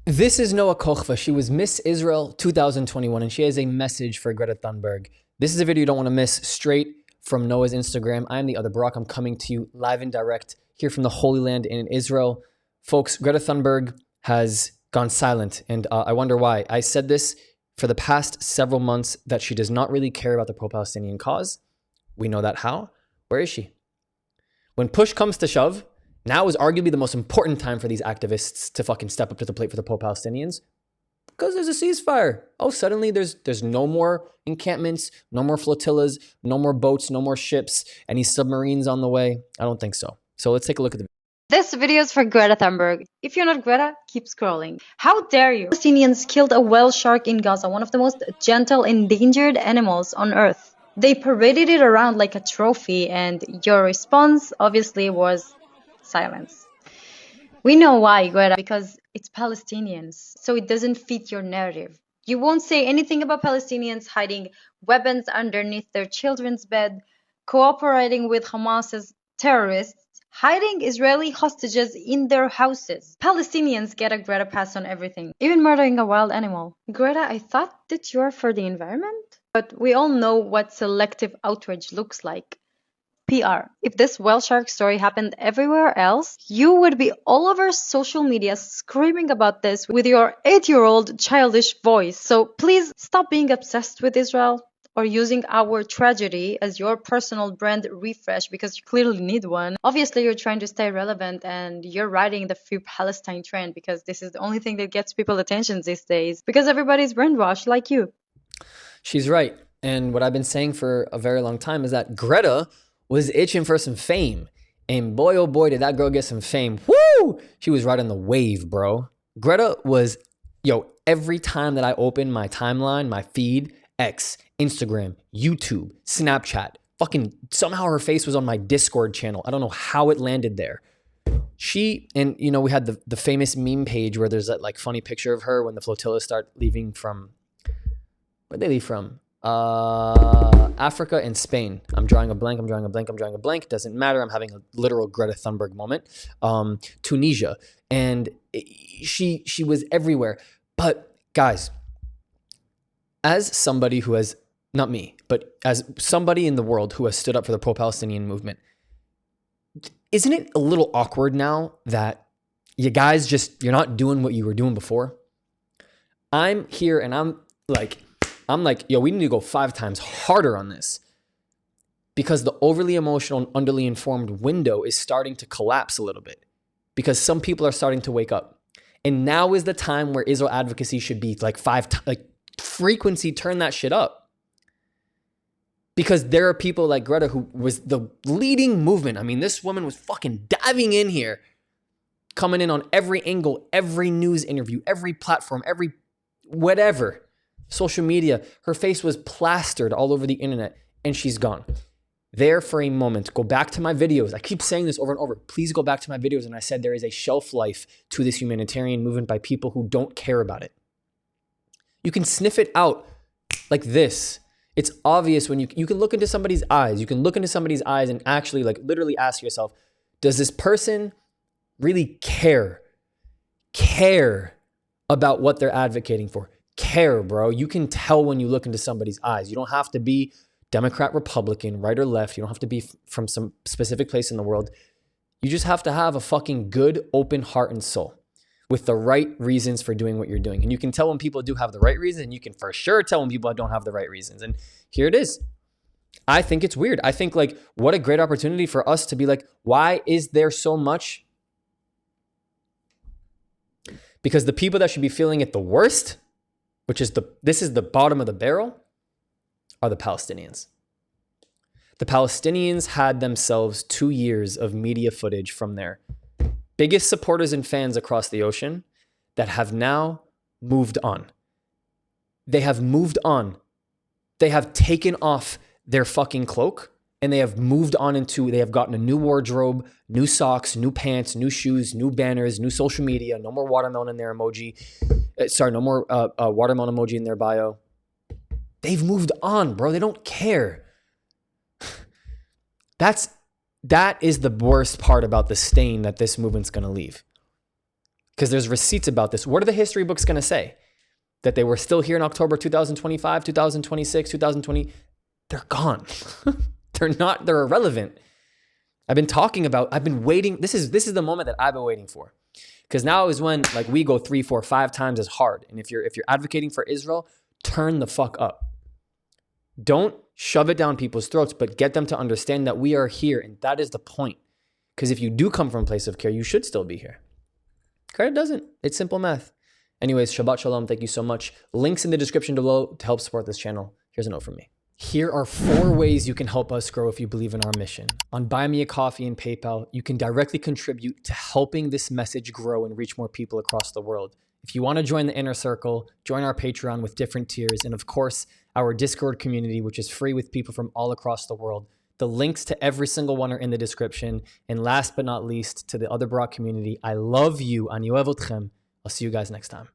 This is Noah Kochva. She was Miss Israel 2021, and she has a message for Greta Thunberg. This is a video you don't want to miss, straight from Noah's Instagram. I am the other Barak. I'm coming to you live and direct here from the Holy Land in Israel. Folks, Greta Thunberg has gone silent, and I wonder why. I said this for the past several months that she does not really care about the pro-Palestinian cause. We know that how. Where is she? When push comes to shove, now is arguably the most important time for these activists to fucking step up to the plate for the pro-Palestinians, because there's a ceasefire. Oh, suddenly there's no more encampments, no more flotillas, no more boats, no more ships, any submarines on the way. I don't think so. So let's take a look at the video. This video is for Greta Thunberg. If you're not Greta, keep scrolling. How dare you? Palestinians killed a whale shark in Gaza, one of the most gentle endangered animals on earth. They paraded it around like a trophy, and your response obviously was silence. We know why, Greta, because it's Palestinians, so it doesn't fit your narrative. You won't say anything about Palestinians hiding weapons underneath their children's bed, cooperating with Hamas's terrorists, hiding Israeli hostages in their houses. Palestinians get a Greta pass on everything, even murdering a wild animal. Greta, I thought that you are for the environment, but we all know what selective outrage looks like. PR. If this whale shark story happened everywhere else, you would be all over social media screaming about this with your 8-year-old childish voice. So please stop being obsessed with Israel or using our tragedy as your personal brand refresh, because you clearly need one. Obviously, you're trying to stay relevant and you're riding the Free Palestine trend because this is the only thing that gets people attention these days, because everybody's brainwashed like you. She's right. And what I've been saying for a very long time is that Greta was itching for some fame. And boy, oh boy, did that girl get some fame. Woo! She was riding the wave, bro. Greta was, every time that I open my timeline, my feed, X, Instagram, YouTube, Snapchat, fucking somehow her face was on my Discord channel. I don't know how it landed there. She, and we had the famous meme page where there's that like funny picture of her when the flotillas start leaving from, where'd they leave from? Africa and Spain. I'm drawing a blank. Doesn't matter. I'm having a literal Greta Thunberg moment. Tunisia. And she was everywhere. But guys, as somebody who has, not me, but as somebody in the world who has stood up for the pro-Palestinian movement, isn't it a little awkward now that you guys you're not doing what you were doing before? I'm here and I'm like, we need to go 5 times harder on this, because the overly emotional and underly informed window is starting to collapse a little bit, because some people are starting to wake up. And now is the time where Israel advocacy should be like frequency, turn that shit up. Because there are people like Greta who was the leading movement. I mean, this woman was fucking diving in here, coming in on every angle, every news interview, every platform, every whatever. Social media, her face was plastered all over the internet, and she's gone. There for a moment, go back to my videos. I keep saying this over and over. Please go back to my videos. And I said there is a shelf life to this humanitarian movement by people who don't care about it. You can sniff it out like this. It's obvious when you can look into somebody's eyes. You can look into somebody's eyes and actually literally ask yourself, does this person really care about what they're advocating for? Care, bro. You can tell when you look into somebody's eyes. You don't have to be Democrat, Republican, right or left. You don't have to be from some specific place in the world. You just have to have a fucking good, open heart and soul with the right reasons for doing what you're doing. And you can tell when people do have the right reasons, and you can for sure tell when people don't have the right reasons. And here it is. I think it's weird. I think what a great opportunity for us to be like, why is there so much? Because the people that should be feeling it the worst, which is this is the bottom of the barrel, are the Palestinians. The Palestinians had themselves 2 years of media footage from their biggest supporters and fans across the ocean that have now moved on. They have moved on. They have taken off their fucking cloak, and they have moved on they have gotten a new wardrobe, new socks, new pants, new shoes, new banners, new social media, no more watermelon in their emoji. No more watermelon emoji in their bio. They've moved on, bro. They don't care. That is the worst part about the stain that this movement's going to leave. because there's receipts about this. What are the history books going to say? That they were still here in October 2025, 2026, 2020? They're gone. They're irrelevant. I've been waiting. This is the moment that I've been waiting for. Because now is when like we go 3, 4, 5 times as hard. And if you're advocating for Israel, turn the fuck up. Don't shove it down people's throats, but get them to understand that we are here. And that is the point. Because if you do come from a place of care, you should still be here. Greta doesn't. It's simple math. Anyways, Shabbat Shalom. Thank you so much. Links in the description below to help support this channel. Here's a note from me. Here are 4 ways you can help us grow if you believe in our mission. On Buy Me a Coffee and PayPal, you can directly contribute to helping this message grow and reach more people across the world. If you want to join the inner circle, join our Patreon with different tiers, and of course, our Discord community, which is free with people from all across the world. The links to every single one are in the description. And last but not least, to the other Barak community, I love you. Ani ohev otchem. I'll see you guys next time.